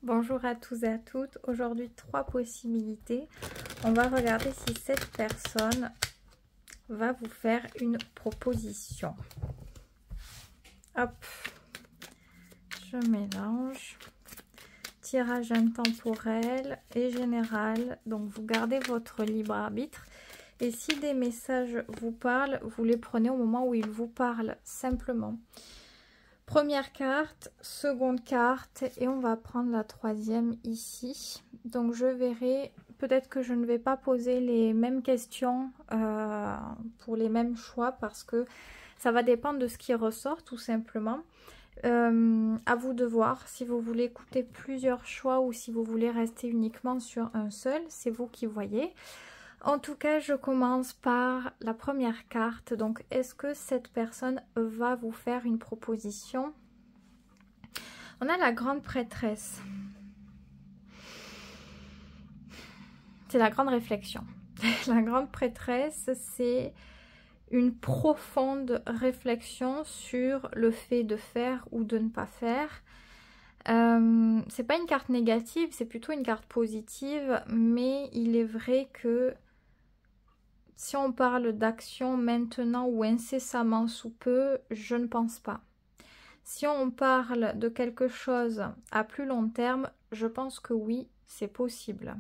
Bonjour à tous et à toutes. Aujourd'hui, 3 possibilités. On va regarder si cette personne va vous faire une proposition. Hop, je mélange. Tirage intemporel et général. Donc, vous gardez votre libre arbitre. Et si des messages vous parlent, vous les prenez au moment où ils vous parlent, simplement. Première carte, seconde carte et on va prendre la troisième ici. Donc je verrai, peut-être que je ne vais pas poser les mêmes questions pour les mêmes choix parce que ça va dépendre de ce qui ressort tout simplement. À vous de voir si vous voulez écouter plusieurs choix ou si vous voulez rester uniquement sur un seul, c'est vous qui voyez. En tout cas, je commence par la première carte. Donc, est-ce que cette personne va vous faire une proposition? On a la grande prêtresse. C'est la grande réflexion. La grande prêtresse, c'est une profonde réflexion sur le fait de faire ou de ne pas faire. C'est pas une carte négative, c'est plutôt une carte positive, mais il est vrai que si on parle d'action maintenant ou incessamment sous peu, je ne pense pas. Si on parle de quelque chose à plus long terme, je pense que oui, c'est possible.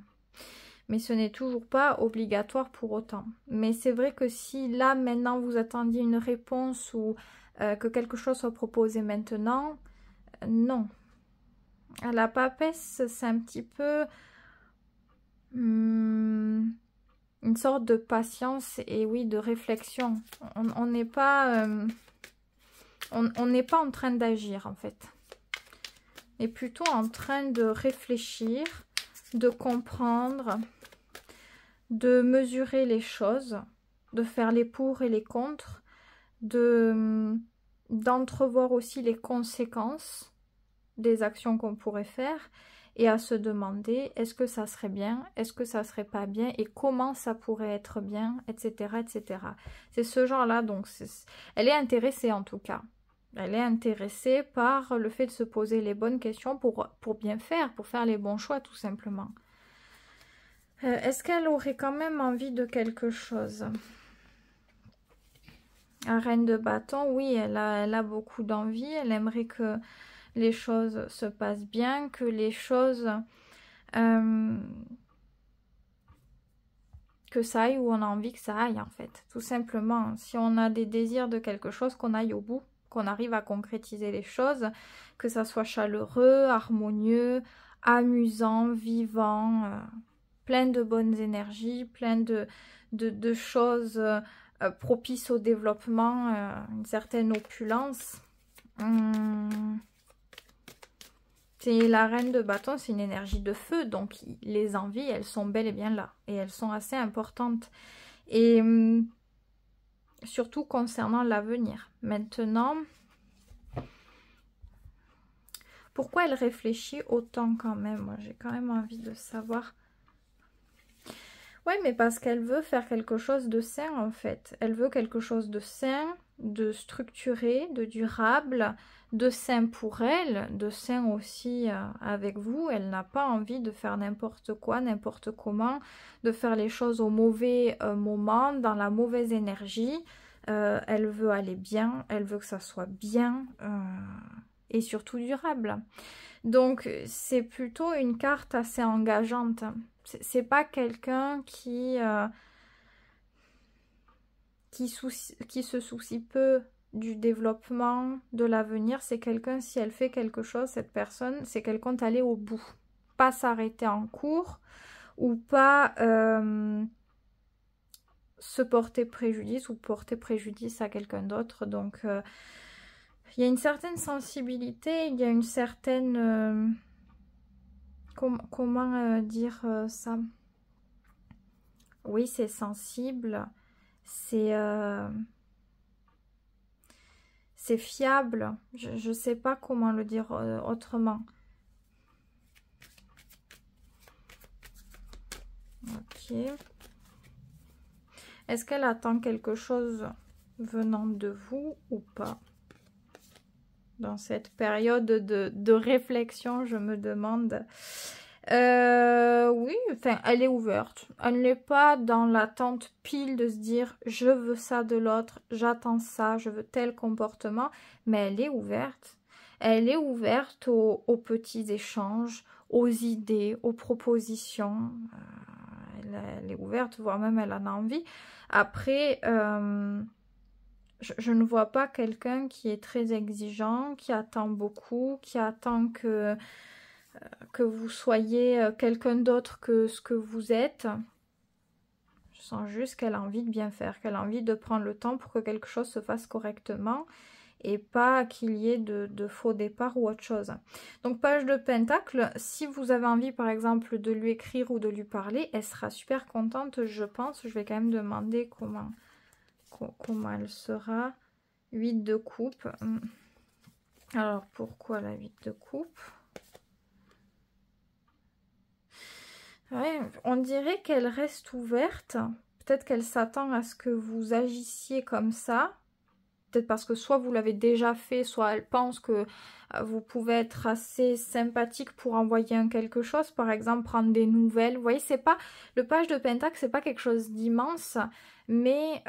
Mais ce n'est toujours pas obligatoire pour autant. Mais c'est vrai que si là, maintenant, vous attendiez une réponse ou que quelque chose soit proposé maintenant, non. À la papesse, c'est un petit peu... une sorte de patience et oui, de réflexion. On n'est pas... on n'est pas en train d'agir, en fait. Mais plutôt en train de réfléchir, de comprendre, de mesurer les choses, de faire les pour et les contre, d'entrevoir aussi les conséquences des actions qu'on pourrait faire et à se demander est-ce que ça serait bien, est-ce que ça serait pas bien et comment ça pourrait être bien, etc. etc. C'est ce genre-là, donc elle est intéressée en tout cas. Elle est intéressée par le fait de se poser les bonnes questions pour bien faire, pour faire les bons choix tout simplement. Est-ce qu'elle aurait quand même envie de quelque chose? La reine de bâton, oui, elle a beaucoup d'envie, elle aimerait que les choses se passent bien, que les choses... que ça aille où on a envie que ça aille en fait, tout simplement. Si on a des désirs de quelque chose, qu'on aille au bout, qu'on arrive à concrétiser les choses, que ça soit chaleureux, harmonieux, amusant, vivant, plein de bonnes énergies, plein de choses propices au développement, une certaine opulence. C'est la reine de bâton, c'est une énergie de feu, donc les envies, elles sont bel et bien là. Et elles sont assez importantes. Et surtout concernant l'avenir. Maintenant, pourquoi elle réfléchit autant quand même? Moi, j'ai quand même envie de savoir. Oui, mais parce qu'elle veut faire quelque chose de sain, en fait. Elle veut quelque chose de sain, de structuré, de durable, de sain pour elle, de sain aussi avec vous. Elle n'a pas envie de faire n'importe quoi, n'importe comment, de faire les choses au mauvais moment, dans la mauvaise énergie. Elle veut aller bien, elle veut que ça soit bien et surtout durable. Donc, c'est plutôt une carte assez engageante. C'est pas quelqu'un qui se soucie peu du développement, de l'avenir. C'est quelqu'un, si elle fait quelque chose, cette personne, c'est qu'elle compte aller au bout. Pas s'arrêter en cours ou pas se porter préjudice ou porter préjudice à quelqu'un d'autre. Donc, il y a une certaine sensibilité, il y a une certaine... comment dire ça? Oui, c'est sensible, c'est fiable. Je ne sais pas comment le dire autrement. Ok. Est-ce qu'elle attend quelque chose venant de vous ou pas? dans cette période de réflexion, je me demande. Oui, enfin, elle est ouverte. Elle n'est pas dans l'attente pile de se dire je veux ça de l'autre, j'attends ça, je veux tel comportement, mais elle est ouverte. Elle est ouverte aux petits échanges, aux idées, aux propositions. Elle est ouverte, voire même elle en a envie. Après, je ne vois pas quelqu'un qui est très exigeant, qui attend beaucoup, qui attend que vous soyez quelqu'un d'autre que ce que vous êtes. Je sens juste qu'elle a envie de bien faire, qu'elle a envie de prendre le temps pour que quelque chose se fasse correctement et pas qu'il y ait de faux départs ou autre chose. Donc page de pentacle, si vous avez envie par exemple de lui écrire ou de lui parler, elle sera super contente, je pense. Je vais quand même demander comment elle sera. 8 de coupe. Alors pourquoi la 8 de coupe? Ouais, on dirait qu'elle reste ouverte. Peut-être qu'elle s'attend à ce que vous agissiez comme ça. Peut-être parce que soit vous l'avez déjà fait, soit elle pense que vous pouvez être assez sympathique pour envoyer quelque chose. Par exemple, prendre des nouvelles. Vous voyez, c'est pas... Le page de pentacle, c'est pas quelque chose d'immense, mais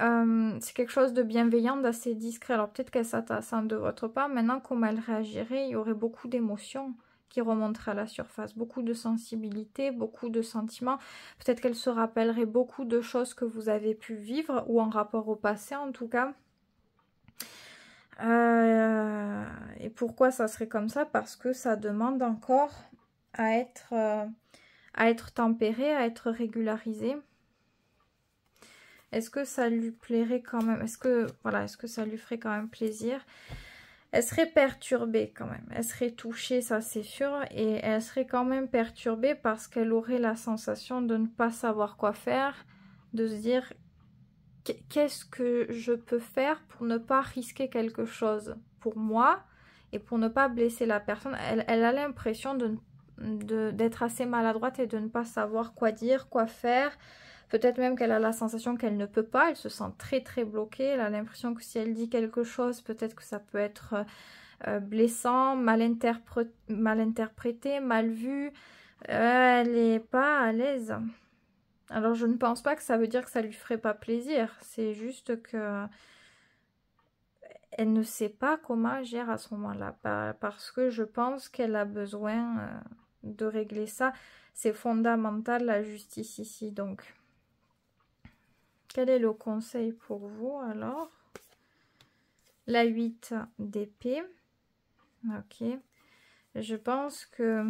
c'est quelque chose de bienveillant, d'assez discret. Alors peut-être qu'elle s'attend de votre part. Maintenant, comment elle réagirait? Il y aurait beaucoup d'émotions qui remonteraient à la surface. Beaucoup de sensibilité, beaucoup de sentiments. Peut-être qu'elle se rappellerait beaucoup de choses que vous avez pu vivre, ou en rapport au passé en tout cas. Et pourquoi ça serait comme ça? Parce que ça demande encore à être tempéré, à être régularisé. Est-ce que ça lui plairait quand même? Est-ce que ça lui ferait quand même plaisir? Elle serait perturbée quand même. Elle serait touchée, ça c'est sûr. Et elle serait quand même perturbée parce qu'elle aurait la sensation de ne pas savoir quoi faire, de se dire... Qu'est-ce que je peux faire pour ne pas risquer quelque chose pour moi et pour ne pas blesser la personne? Elle a l'impression d'être assez maladroite et de ne pas savoir quoi dire, quoi faire. Peut-être même qu'elle a la sensation qu'elle ne peut pas. Elle se sent très très bloquée. Elle a l'impression que si elle dit quelque chose, peut-être que ça peut être blessant, mal interprété, mal vu. Elle n'est pas à l'aise. Alors, je ne pense pas que ça veut dire que ça lui ferait pas plaisir. C'est juste que elle ne sait pas comment agir à ce moment-là. Parce que je pense qu'elle a besoin de régler ça. C'est fondamental, la justice ici. Donc, quel est le conseil pour vous, alors? La 8 d'épée. Ok. Je pense que...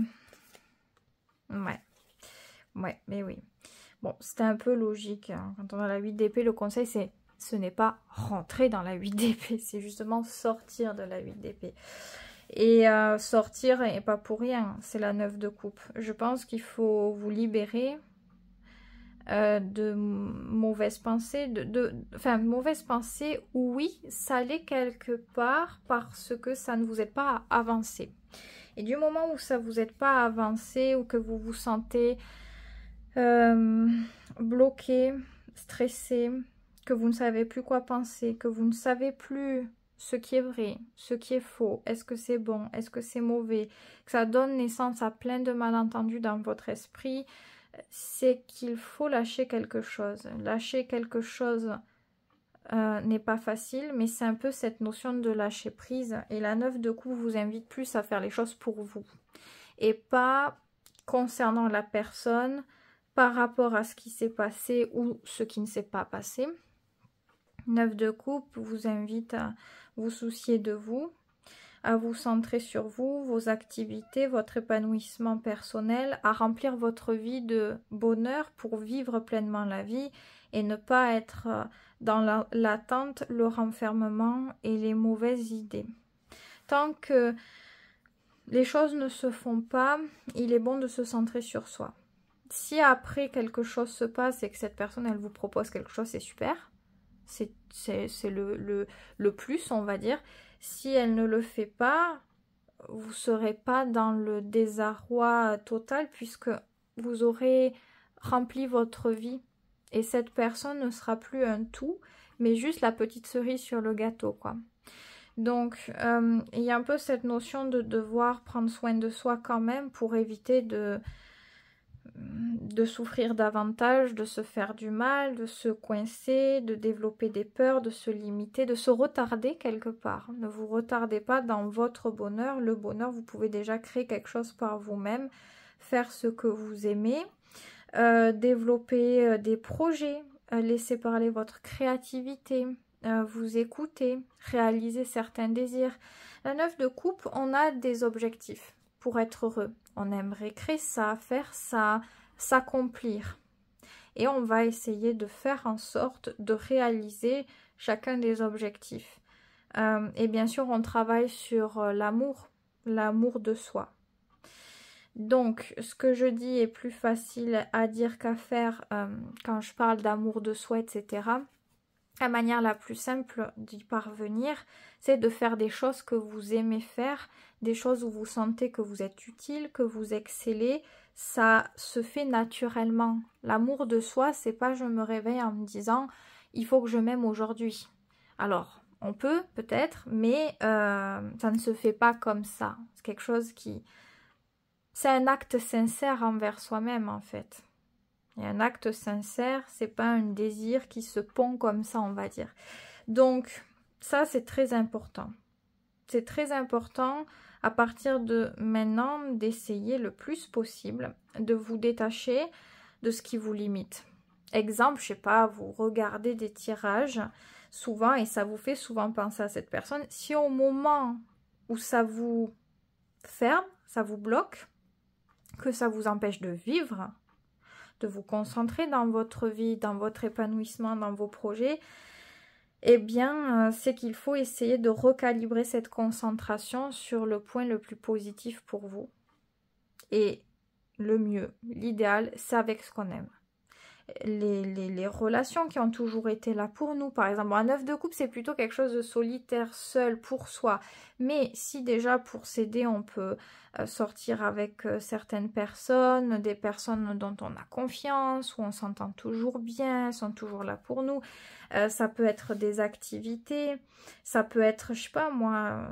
Ouais, mais oui. Bon, c'était un peu logique. Hein. Quand on a la 8 d'épée, le conseil, ce n'est pas rentrer dans la 8 d'épée, c'est justement sortir de la 8 d'épée. Et sortir, et pas pour rien, c'est la 9 de coupe. Je pense qu'il faut vous libérer de mauvaises pensées. Enfin, mauvaises pensées, oui, ça l'est quelque part parce que ça ne vous aide pas à avancer. Et du moment où ça ne vous aide pas à avancer ou que vous vous sentez... bloqué, stressé, que vous ne savez plus quoi penser, que vous ne savez plus ce qui est vrai, ce qui est faux, est-ce que c'est bon, est-ce que c'est mauvais, que ça donne naissance à plein de malentendus dans votre esprit, c'est qu'il faut lâcher quelque chose. Lâcher quelque chose n'est pas facile, mais c'est un peu cette notion de lâcher prise. Et la 9 de coupe vous invite plus à faire les choses pour vous et pas concernant la personne, par rapport à ce qui s'est passé ou ce qui ne s'est pas passé. 9 de coupe vous invite à vous soucier de vous, à vous centrer sur vous, vos activités, votre épanouissement personnel, à remplir votre vie de bonheur pour vivre pleinement la vie et ne pas être dans l'attente, le renfermement et les mauvaises idées. Tant que les choses ne se font pas, il est bon de se centrer sur soi. Si après quelque chose se passe et que cette personne elle vous propose quelque chose, c'est super, c'est le plus, on va dire. Si elle ne le fait pas, vous ne serez pas dans le désarroi total puisque vous aurez rempli votre vie et cette personne ne sera plus un tout mais juste la petite cerise sur le gâteau, quoi. Donc, il y a un peu cette notion de devoir prendre soin de soi quand même pour éviter de souffrir davantage, de se faire du mal, de se coincer, de développer des peurs, de se limiter, de se retarder quelque part. Ne vous retardez pas dans votre bonheur. Le bonheur, vous pouvez déjà créer quelque chose par vous-même, faire ce que vous aimez, développer des projets, laisser parler votre créativité, vous écouter, réaliser certains désirs. La 9 de coupe, on a des objectifs pour être heureux. On aimerait créer ça, faire ça, s'accomplir. Et on va essayer de faire en sorte de réaliser chacun des objectifs. Et bien sûr, on travaille sur l'amour de soi. Donc, ce que je dis est plus facile à dire qu'à faire quand je parle d'amour de soi, etc. La manière la plus simple d'y parvenir, c'est de faire des choses que vous aimez faire, des choses où vous sentez que vous êtes utile, que vous excellez. Ça se fait naturellement. L'amour de soi, c'est pas je me réveille en me disant il faut que je m'aime aujourd'hui. Alors, on peut peut-être, mais ça ne se fait pas comme ça. C'est quelque chose qui... C'est un acte sincère envers soi-même en fait. Et un acte sincère, c'est pas un désir qui se pond comme ça, on va dire. Donc, ça, c'est très important. C'est très important, à partir de maintenant, d'essayer le plus possible de vous détacher de ce qui vous limite. Exemple, je sais pas, vous regardez des tirages, souvent, et ça vous fait souvent penser à cette personne. Si au moment où ça vous ferme, ça vous bloque, que ça vous empêche de vivre, de vous concentrer dans votre vie, dans votre épanouissement, dans vos projets, eh bien, c'est qu'il faut essayer de recalibrer cette concentration sur le point le plus positif pour vous. Et le mieux, l'idéal, c'est avec ce qu'on aime. Les relations qui ont toujours été là pour nous, par exemple, un 9 de coupe, c'est plutôt quelque chose de solitaire, seul, pour soi. Mais si déjà pour s'aider, on peut sortir avec certaines personnes, des personnes dont on a confiance, où on s'entend toujours bien, sont toujours là pour nous. Ça peut être des activités, ça peut être, je sais pas moi,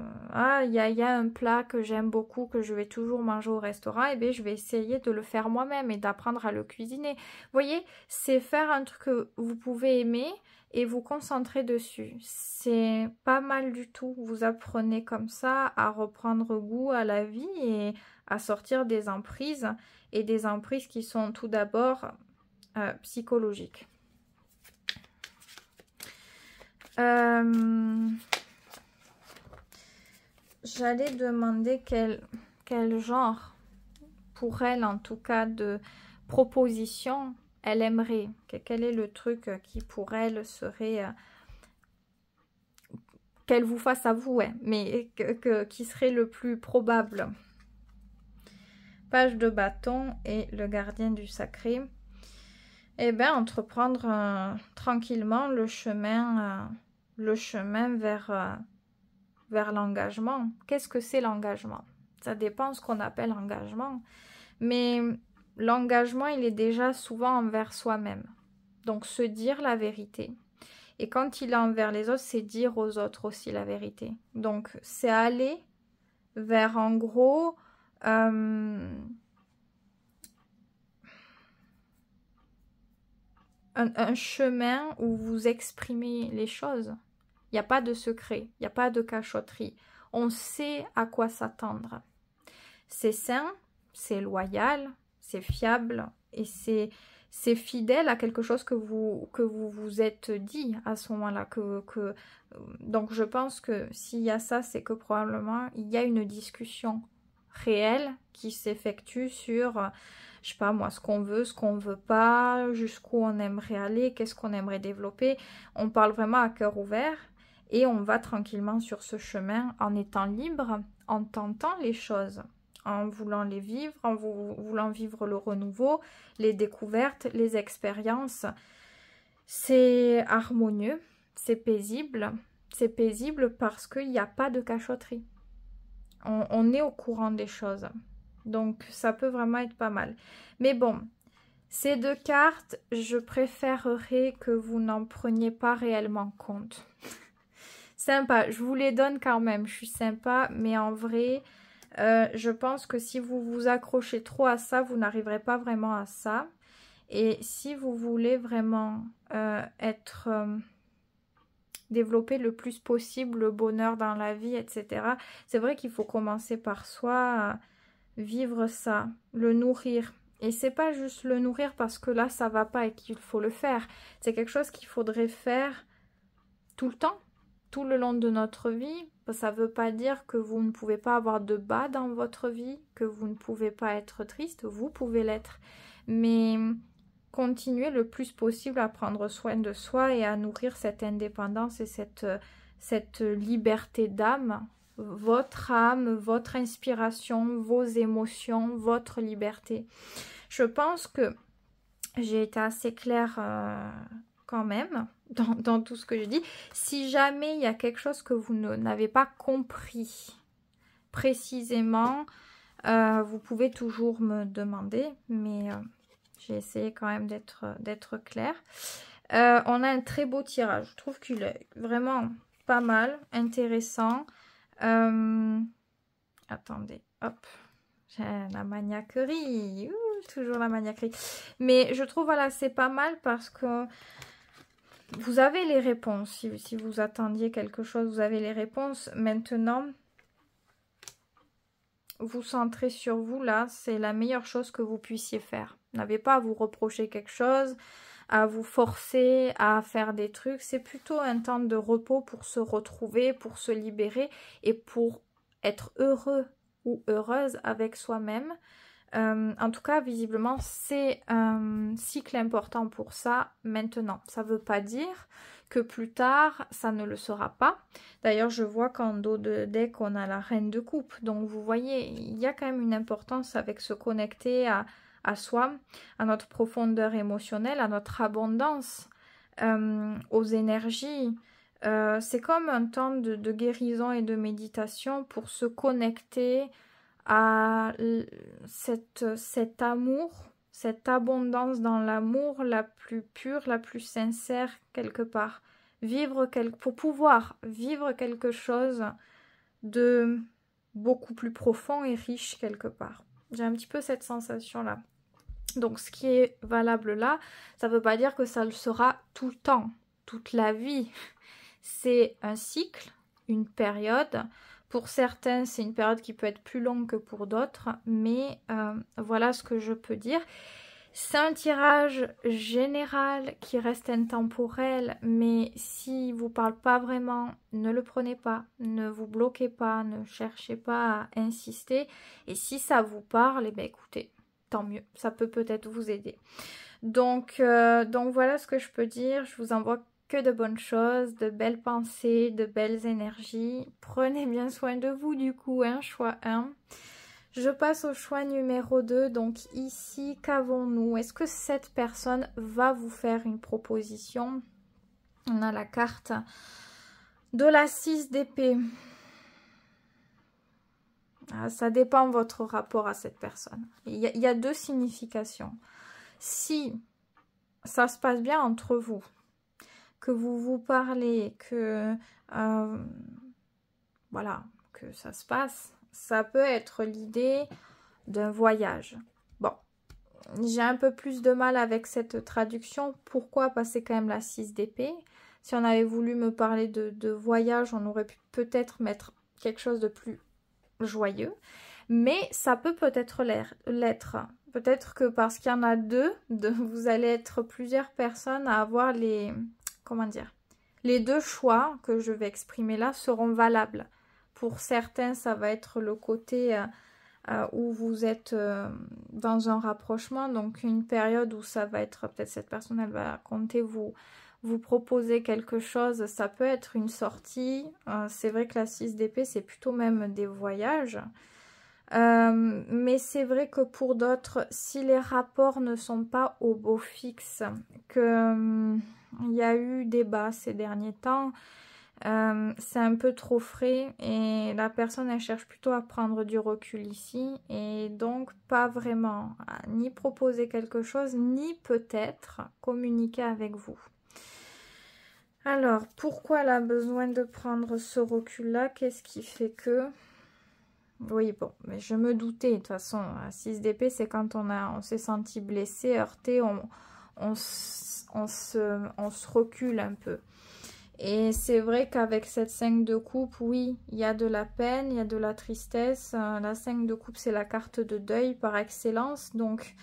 il y a un plat que j'aime beaucoup, que je vais toujours manger au restaurant, et bien je vais essayer de le faire moi-même et d'apprendre à le cuisiner. Vous voyez, c'est faire un truc que vous pouvez aimer et vous concentrer dessus. C'est pas mal du tout. Vous apprenez comme ça à reprendre goût à la vie et à sortir des emprises, et des emprises qui sont tout d'abord psychologiques. J'allais demander quel genre, pour elle en tout cas, de proposition elle aimerait. Quel est le truc qui pour elle serait... qu'elle vous fasse à vous, ouais, mais qui serait le plus probable. Page de bâton et le gardien du sacré. Eh bien, entreprendre tranquillement le chemin vers l'engagement. Qu'est-ce que c'est l'engagement? Ça dépend de ce qu'on appelle engagement. Mais l'engagement, il est déjà souvent envers soi-même. Donc, se dire la vérité. Et quand il est envers les autres, c'est dire aux autres aussi la vérité. Donc, c'est aller vers, en gros, un chemin où vous exprimez les choses. Il n'y a pas de secret, il n'y a pas de cachotterie. On sait à quoi s'attendre. C'est sain, c'est loyal, c'est fiable et c'est fidèle à quelque chose que vous vous êtes dit à ce moment-là. Donc je pense que s'il y a ça, c'est que probablement il y a une discussion réelle qui s'effectue sur, je sais pas moi, ce qu'on veut pas, jusqu'où on aimerait aller, qu'est-ce qu'on aimerait développer. On parle vraiment à cœur ouvert et on va tranquillement sur ce chemin en étant libre, en tentant les choses, en voulant les vivre, en voulant vivre le renouveau, les découvertes, les expériences. C'est harmonieux, c'est paisible parce qu'il n'y a pas de cachotterie. On est au courant des choses. Donc, ça peut vraiment être pas mal. Mais bon, ces deux cartes, je préférerais que vous n'en preniez pas réellement compte. sympa. Je vous les donne quand même. Je suis sympa, mais en vrai, je pense que si vous vous accrochez trop à ça, vous n'arriverez pas vraiment à ça. Et si vous voulez vraiment développer le plus possible le bonheur dans la vie, etc., c'est vrai qu'il faut commencer par soi, vivre ça, le nourrir. Et c'est pas juste le nourrir parce que là, ça va pas et qu'il faut le faire. C'est quelque chose qu'il faudrait faire tout le temps, tout le long de notre vie. Ça veut pas dire que vous ne pouvez pas avoir de bas dans votre vie, que vous ne pouvez pas être triste, vous pouvez l'être. Mais continuez le plus possible à prendre soin de soi et à nourrir cette indépendance et cette liberté d'âme, votre âme, votre inspiration, vos émotions, votre liberté. Je pense que j'ai été assez claire quand même dans tout ce que je dis. Si jamais il y a quelque chose que vous n'avez pas compris précisément, vous pouvez toujours me demander, mais j'ai essayé quand même d'être claire. On a un très beau tirage. Je trouve qu'il est vraiment pas mal, intéressant. Attendez, hop. J'ai la maniaquerie. Toujours la maniaquerie. Mais je trouve, voilà, c'est pas mal parce que vous avez les réponses. Si vous attendiez quelque chose, vous avez les réponses. Maintenant, vous centrez sur vous, là. C'est la meilleure chose que vous puissiez faire. Vous n'avez pas à vous reprocher quelque chose, à vous forcer à faire des trucs. C'est plutôt un temps de repos pour se retrouver, pour se libérer et pour être heureux ou heureuse avec soi-même. En tout cas, visiblement, c'est un cycle important pour ça maintenant. Ça ne veut pas dire que plus tard, ça ne le sera pas. D'ailleurs, je vois qu'en dos de deck, on a la reine de coupe. Donc, vous voyez, il y a quand même une importance avec se connecter à soi, à notre profondeur émotionnelle, à notre abondance, aux énergies. C'est comme un temps de guérison et de méditation pour se connecter à cet amour, cette abondance dans l'amour la plus pure, la plus sincère quelque part. Pour pouvoir vivre quelque chose de beaucoup plus profond et riche quelque part. J'ai un petit peu cette sensation-là. Donc ce qui est valable là, ça ne veut pas dire que ça le sera tout le temps, toute la vie. C'est un cycle, une période. Pour certains, c'est une période qui peut être plus longue que pour d'autres, mais voilà ce que je peux dire. C'est un tirage général qui reste intemporel, mais s'il ne vous parle pas vraiment, ne le prenez pas, ne vous bloquez pas, ne cherchez pas à insister. Et si ça vous parle, eh bien, écoutez, tant mieux, ça peut peut-être vous aider. Donc voilà ce que je peux dire. Je vous envoie que de bonnes choses, de belles pensées, de belles énergies. Prenez bien soin de vous du coup, hein, choix 1. Je passe au choix numéro 2. Donc ici, qu'avons-nous? Est-ce que cette personne va vous faire une proposition? On a la carte de la 6 d'épée. Ça dépend de votre rapport à cette personne. Il y a deux significations. Si ça se passe bien entre vous, que vous vous parlez, que voilà, que ça se passe, ça peut être l'idée d'un voyage. Bon, j'ai un peu plus de mal avec cette traduction. Pourquoi? Parce que c'est quand même la 6 d'épée. Si on avait voulu me parler de voyage, on aurait pu peut-être mettre quelque chose de plus joyeux. Mais ça peut peut-être l'être. Peut-être que parce qu'il y en a deux, vous allez être plusieurs personnes à avoir les... Comment dire? Les deux choix que je vais exprimer là seront valables. Pour certains, ça va être le côté où vous êtes dans un rapprochement, donc une période où ça va être, peut-être cette personne, elle va compter vous proposer quelque chose, ça peut être une sortie. C'est vrai que la 6 d'épée, c'est plutôt même des voyages. Mais c'est vrai que pour d'autres, si les rapports ne sont pas au beau fixe, que il y a eu débat ces derniers temps, c'est un peu trop frais et la personne elle cherche plutôt à prendre du recul ici et donc pas vraiment ni proposer quelque chose ni peut-être communiquer avec vous. Alors, pourquoi elle a besoin de prendre ce recul-là? Qu'est-ce qui fait que... Oui, bon, mais je me doutais. De toute façon, à 6 d'épée, c'est quand on s'est senti blessé, heurté, on se recule un peu. Et c'est vrai qu'avec cette 5 de coupe, oui, il y a de la peine, il y a de la tristesse. La 5 de coupe, c'est la carte de deuil par excellence. Donc,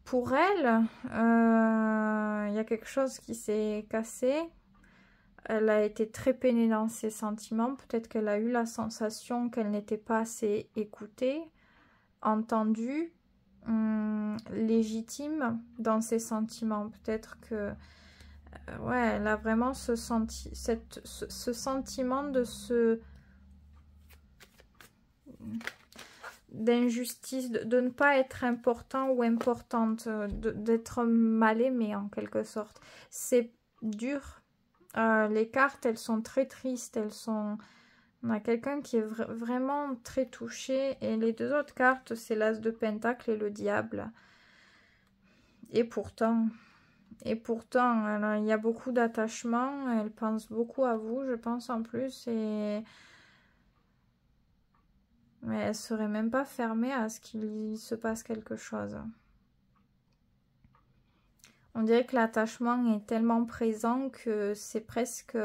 pour elle, il y a quelque chose qui s'est cassé. Elle a été très peinée dans ses sentiments. Peut-être qu'elle a eu la sensation qu'elle n'était pas assez écoutée, entendue, légitime dans ses sentiments. Peut-être que ouais, elle a vraiment ce sentiment d'injustice, de ne pas être important ou importante, d'être mal aimée en quelque sorte. C'est dur. Les cartes, elles sont très tristes, on a quelqu'un qui est vraiment très touché, et les deux autres cartes, c'est l'As de Pentacle et le Diable. Et pourtant, alors, il y a beaucoup d'attachement, elle pense beaucoup à vous, je pense en plus, mais elle serait même pas fermée à ce qu'il se passe quelque chose. On dirait que l'attachement est tellement présent que c'est presque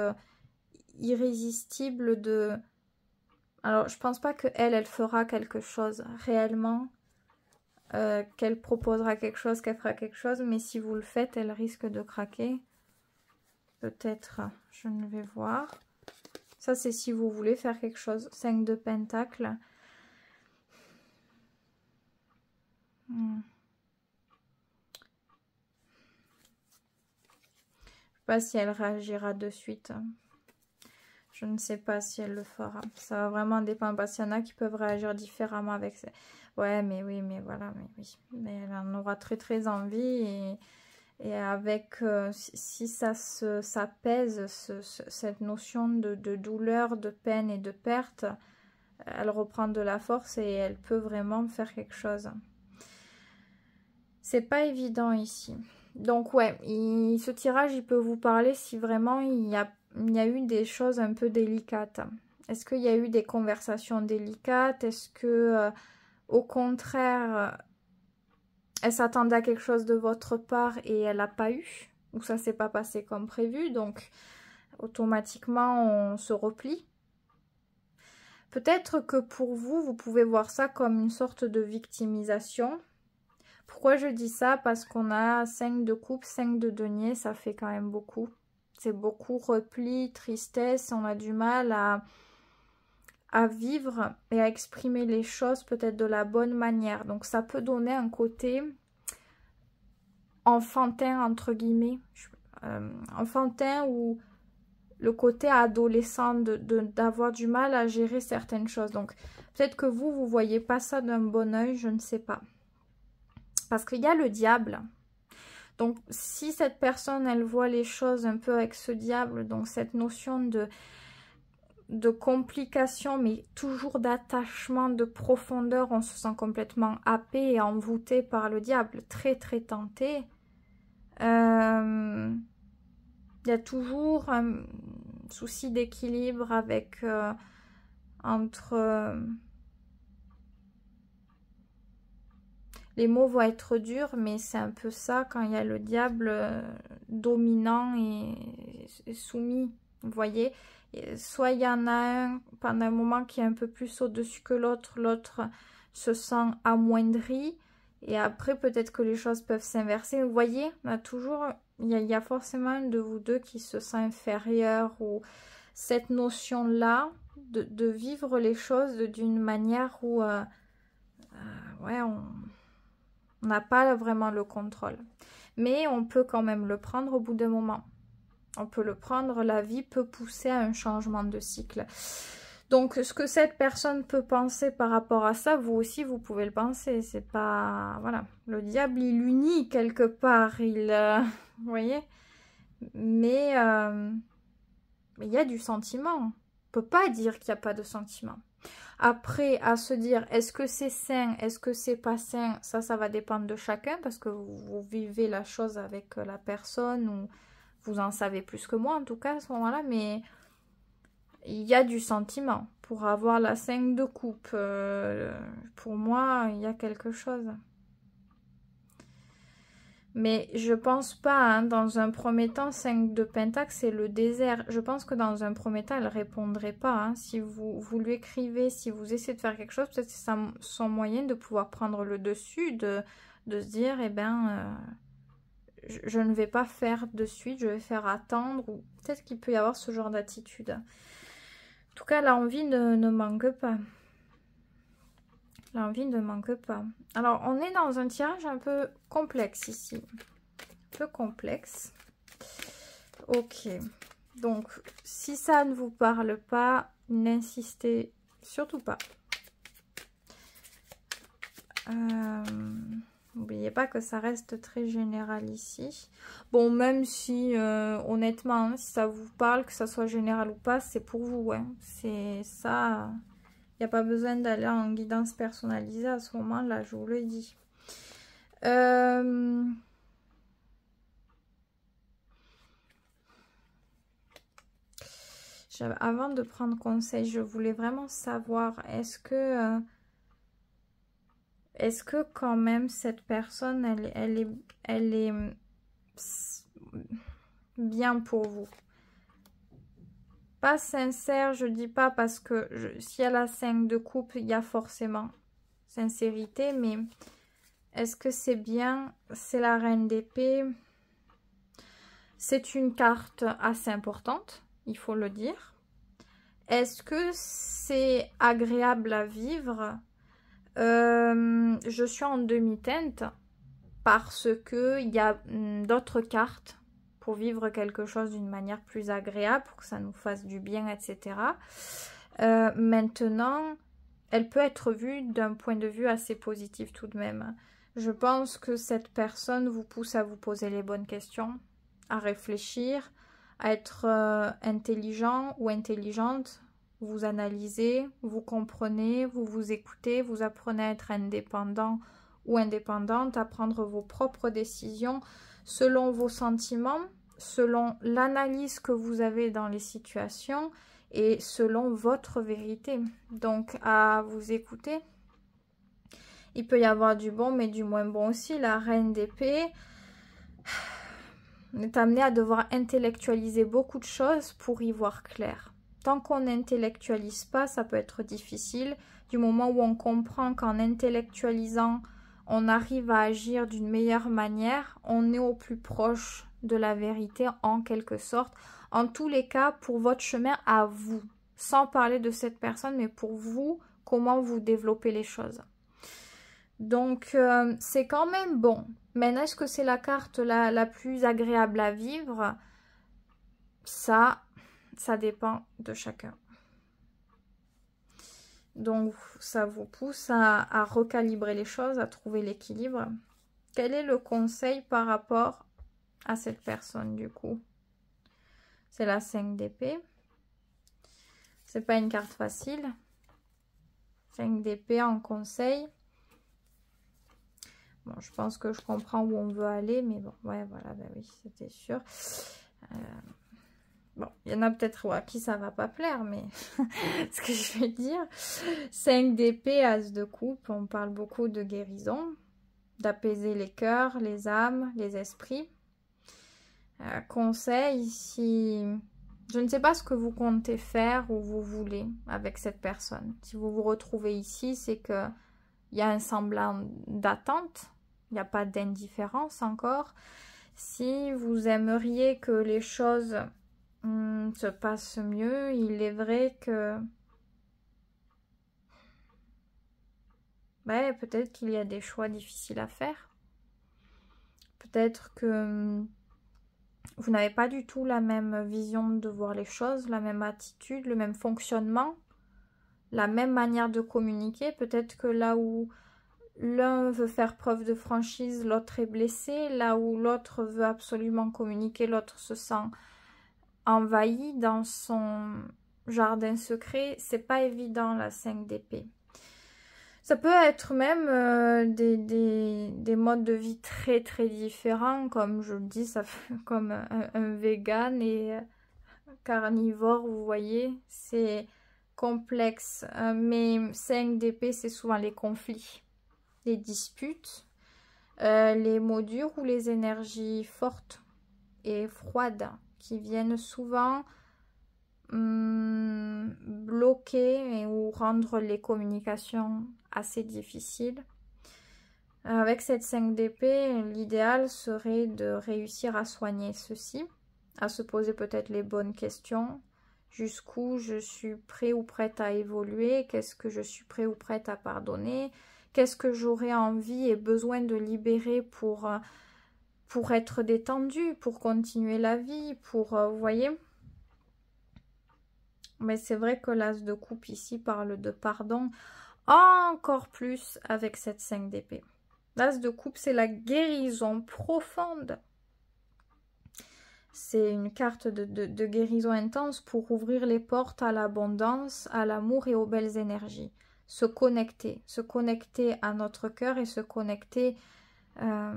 irrésistible de... Alors, je pense pas que elle fera quelque chose réellement, qu'elle proposera quelque chose, qu'elle fera quelque chose, mais si vous le faites, elle risque de craquer. Peut-être, je ne vais voir. Ça, c'est si vous voulez faire quelque chose. 5 de Pentacle. Je ne sais pas si elle réagira de suite. Je ne sais pas si elle le fera. Ça va vraiment dépendre. Parce qu'il y en a qui peuvent réagir différemment avec ça. Ouais, mais oui, mais voilà, mais oui. Mais elle en aura très très envie. Et avec, si ça s'apaise, cette notion de douleur, de peine et de perte, elle reprend de la force et elle peut vraiment faire quelque chose. C'est pas évident ici. Donc ouais, ce tirage, il peut vous parler si vraiment il y a eu des choses un peu délicates. Est-ce qu'il y a eu des conversations délicates? Est-ce que, au contraire, elle s'attendait à quelque chose de votre part et elle n'a pas eu? Ou ça s'est pas passé comme prévu, donc automatiquement on se replie? Peut-être que pour vous, vous pouvez voir ça comme une sorte de victimisation. Pourquoi je dis ça? Parce qu'on a 5 de coupe, 5 de denier, ça fait quand même beaucoup. C'est beaucoup repli, tristesse, on a du mal à vivre et à exprimer les choses peut-être de la bonne manière. Donc ça peut donner un côté enfantin, entre guillemets. Enfantin ou le côté adolescent d'avoir du mal à gérer certaines choses. Donc peut-être que vous voyez pas ça d'un bon oeil, je ne sais pas. Parce qu'il y a le diable. Donc, si cette personne, elle voit les choses un peu avec ce diable, donc cette notion de complication, mais toujours d'attachement, de profondeur, on se sent complètement happé et envoûté par le diable, très très tenté. Il y a toujours un souci d'équilibre avec entre... les mots vont être durs, mais c'est un peu ça quand il y a le diable dominant et soumis, vous voyez. Et soit il y en a un pendant un moment qui est un peu plus au-dessus que l'autre, l'autre se sent amoindri, et après peut-être que les choses peuvent s'inverser. Vous voyez, on a toujours, il y a forcément un de vous deux qui se sent inférieur, ou cette notion-là de vivre les choses d'une manière où ouais, on n'a pas vraiment le contrôle. Mais on peut quand même le prendre au bout d'un moment. On peut le prendre, la vie peut pousser à un changement de cycle. Donc, ce que cette personne peut penser par rapport à ça, vous aussi, vous pouvez le penser. C'est pas... Voilà. Le diable, il unit quelque part. Vous voyez? Mais il y a du sentiment. On ne peut pas dire qu'il n'y a pas de sentiment. Après, à se dire, est-ce que c'est sain, est-ce que c'est pas sain, ça va dépendre de chacun, parce que vous vivez la chose avec la personne, ou Vous en savez plus que moi en tout cas à ce moment-là, mais il y a du sentiment. Pour avoir la 5 de coupe, pour moi, il y a quelque chose. Mais je pense pas, hein, dans un premier temps, 5 de pentacle, c'est le désert. Je pense que dans un premier temps, elle répondrait pas. Hein. Si vous lui écrivez, si vous essayez de faire quelque chose, peut-être que c'est son moyen de pouvoir prendre le dessus, de se dire, eh ben, je ne vais pas faire de suite, je vais faire attendre. Ou peut-être qu'il peut y avoir ce genre d'attitude. En tout cas, l'envie ne manque pas. L'envie ne manque pas. Alors, on est dans un tirage un peu complexe ici. Un peu complexe. Ok. Donc, si ça ne vous parle pas, n'insistez surtout pas. N'oubliez pas que ça reste très général ici. Bon, même si, honnêtement, hein, si ça vous parle, que ça soit général ou pas, c'est pour vous. Hein. C'est ça... Il n'y a pas besoin d'aller en guidance personnalisée à ce moment-là, je vous le dis. Avant de prendre conseil, je voulais vraiment savoir, est-ce que quand même cette personne, elle est bien pour vous? Pas sincère, je dis pas parce que si elle a 5 de coupe, il y a forcément sincérité, mais est-ce que c'est bien? C'est la reine d'épée. C'est une carte assez importante, il faut le dire. Est-ce que c'est agréable à vivre? Je suis en demi-teinte parce que il y a d'autres cartes pour vivre quelque chose d'une manière plus agréable, pour que ça nous fasse du bien, etc. Maintenant, elle peut être vue d'un point de vue assez positif tout de même. Je pense que cette personne vous pousse à vous poser les bonnes questions, à réfléchir, à être intelligent ou intelligente. Vous analysez, vous comprenez, vous vous écoutez, vous apprenez à être indépendant ou indépendante, à prendre vos propres décisions selon vos sentiments, selon l'analyse que vous avez dans les situations et selon votre vérité. Donc, à vous écouter. Il peut y avoir du bon, mais du moins bon aussi. La reine d'épée est amenée à devoir intellectualiser beaucoup de choses pour y voir clair. Tant qu'on n'intellectualise pas, ça peut être difficile. Du moment où on comprend qu'en intellectualisant, on arrive à agir d'une meilleure manière, on est au plus proche de la vérité en quelque sorte. En tous les cas, pour votre chemin à vous, sans parler de cette personne, mais pour vous, comment vous développez les choses. Donc, c'est quand même bon. Maintenant, est-ce que c'est la carte la plus agréable à vivre? Ça dépend de chacun. Donc, ça vous pousse à recalibrer les choses, à trouver l'équilibre. Quel est le conseil par rapport à cette personne, du coup? C'est la 5 d'épée. C'est pas une carte facile. 5 d'épée en conseil. Bon, je pense que je comprends où on veut aller, mais bon, ouais, voilà, bah oui, c'était sûr. Bon, il y en a peut-être à qui ça va pas plaire, mais ce que je vais dire. 5 d'épée, as de coupe, on parle beaucoup de guérison, d'apaiser les cœurs, les âmes, les esprits. Conseil, si... Je ne sais pas ce que vous comptez faire ou vous voulez avec cette personne. Si vous vous retrouvez ici, c'est que il y a un semblant d'attente, il n'y a pas d'indifférence encore. Si vous aimeriez que les choses se passent mieux, il est vrai que peut-être qu'il y a des choix difficiles à faire. Peut-être que vous n'avez pas du tout la même vision de voir les choses, la même attitude, le même fonctionnement, la même manière de communiquer. Peut-être que là où l'un veut faire preuve de franchise, l'autre est blessé. Là où l'autre veut absolument communiquer, l'autre se sent envahi dans son jardin secret. C'est pas évident, la 5 d'épée. Ça peut être même des modes de vie très très différents, comme je le dis, ça fait comme un vegan et carnivore, vous voyez, c'est complexe. Mais 5 d'épée, c'est souvent les conflits, les disputes, les mots durs ou les énergies fortes et froides qui viennent souvent bloquer ou rendre les communications assez difficiles. Avec cette 5 d'épée, l'idéal serait de réussir à soigner ceci, à se poser peut-être les bonnes questions. Jusqu'où je suis prêt ou prête à évoluer? Qu'est-ce que je suis prêt ou prête à pardonner? Qu'est-ce que j'aurais envie et besoin de libérer pour être détendu, pour continuer la vie, pour... vous voyez? Mais c'est vrai que l'as de coupe ici parle de pardon encore plus avec cette 5 d'épée. L'as de coupe, c'est la guérison profonde. C'est une carte de guérison intense pour ouvrir les portes à l'abondance, à l'amour et aux belles énergies. Se connecter à notre cœur et se connecter à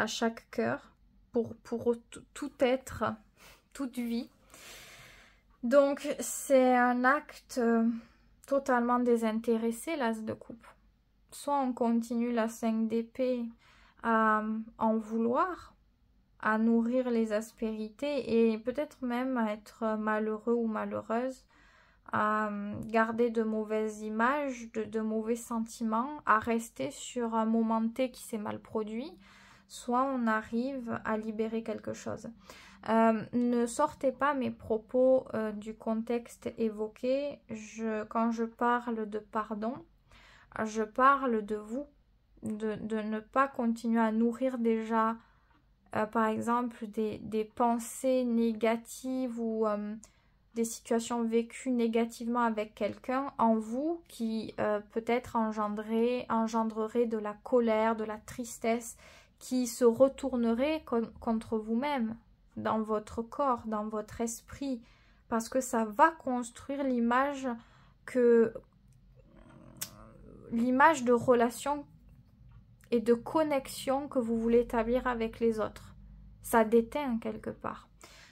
chaque cœur pour tout être, toute vie. Donc, c'est un acte totalement désintéressé, l'as de coupe. Soit on continue la 5 d'épée à en vouloir, à nourrir les aspérités et peut-être même à être malheureux ou malheureuse, à garder de mauvaises images, de mauvais sentiments, à rester sur un moment T qui s'est mal produit, soit on arrive à libérer quelque chose. Ne sortez pas mes propos du contexte évoqué. Quand je parle de pardon, je parle de vous, de ne pas continuer à nourrir déjà, par exemple, des pensées négatives ou des situations vécues négativement avec quelqu'un en vous qui peut-être engendrerait de la colère, de la tristesse, qui se retournerait contre vous-même, dans votre corps, dans votre esprit, parce que ça va construire l'image de relation et de connexion que vous voulez établir avec les autres. Ça déteint quelque part.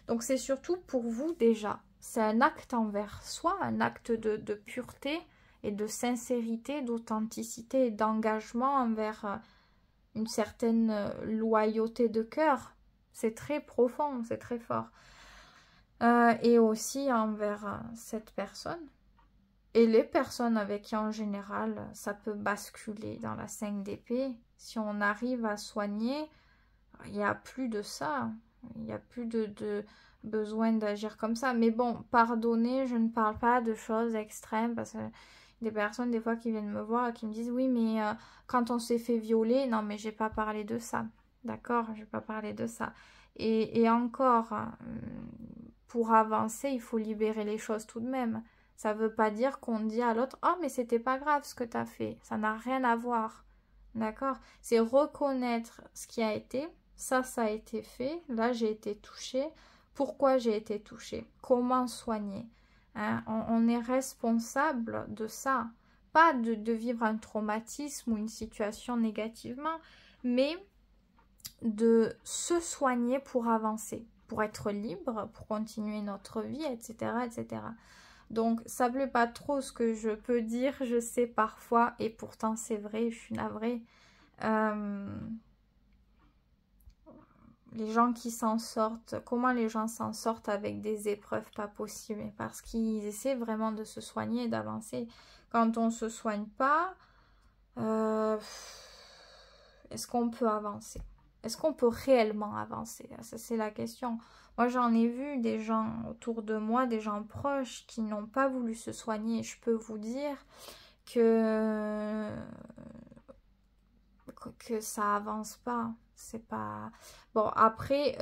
Donc c'est surtout pour vous déjà. C'est un acte envers soi, un acte de pureté et de sincérité, d'authenticité et d'engagement envers une certaine loyauté de cœur. C'est très profond, c'est très fort. Et aussi envers cette personne. Et les personnes avec qui en général ça peut basculer dans la 5 d'épée, si on arrive à soigner, il n'y a plus de ça. Il n'y a plus de besoin d'agir comme ça. Mais bon, pardonner, je ne parle pas de choses extrêmes parce que des personnes des fois qui viennent me voir et qui me disent oui mais quand on s'est fait violer, non mais j'ai pas parlé de ça. D'accord, j'ai pas parlé de ça. Et encore, pour avancer, il faut libérer les choses tout de même. Ça veut pas dire qu'on dit à l'autre « Oh, mais c'était pas grave ce que tu as fait. » Ça n'a rien à voir. D'accord? C'est reconnaître ce qui a été. Ça a été fait. Là, j'ai été touchée. Pourquoi j'ai été touchée? Comment soigner? Hein? On est responsable de ça. Pas de vivre un traumatisme ou une situation négativement, mais de se soigner pour avancer, pour être libre, pour continuer notre vie, etc., etc. Donc, ça ne plaît pas trop ce que je peux dire, je sais parfois, et pourtant c'est vrai, je suis navrée. Les gens qui s'en sortent, comment les gens s'en sortent avec des épreuves pas possibles? Parce qu'ils essaient vraiment de se soigner et d'avancer. Quand on ne se soigne pas, est-ce qu'on peut avancer? Est-ce qu'on peut réellement avancer? Ça, c'est la question. Moi, j'en ai vu des gens autour de moi, des gens proches qui n'ont pas voulu se soigner. Je peux vous dire que ça avance pas. C'est pas... Bon, après,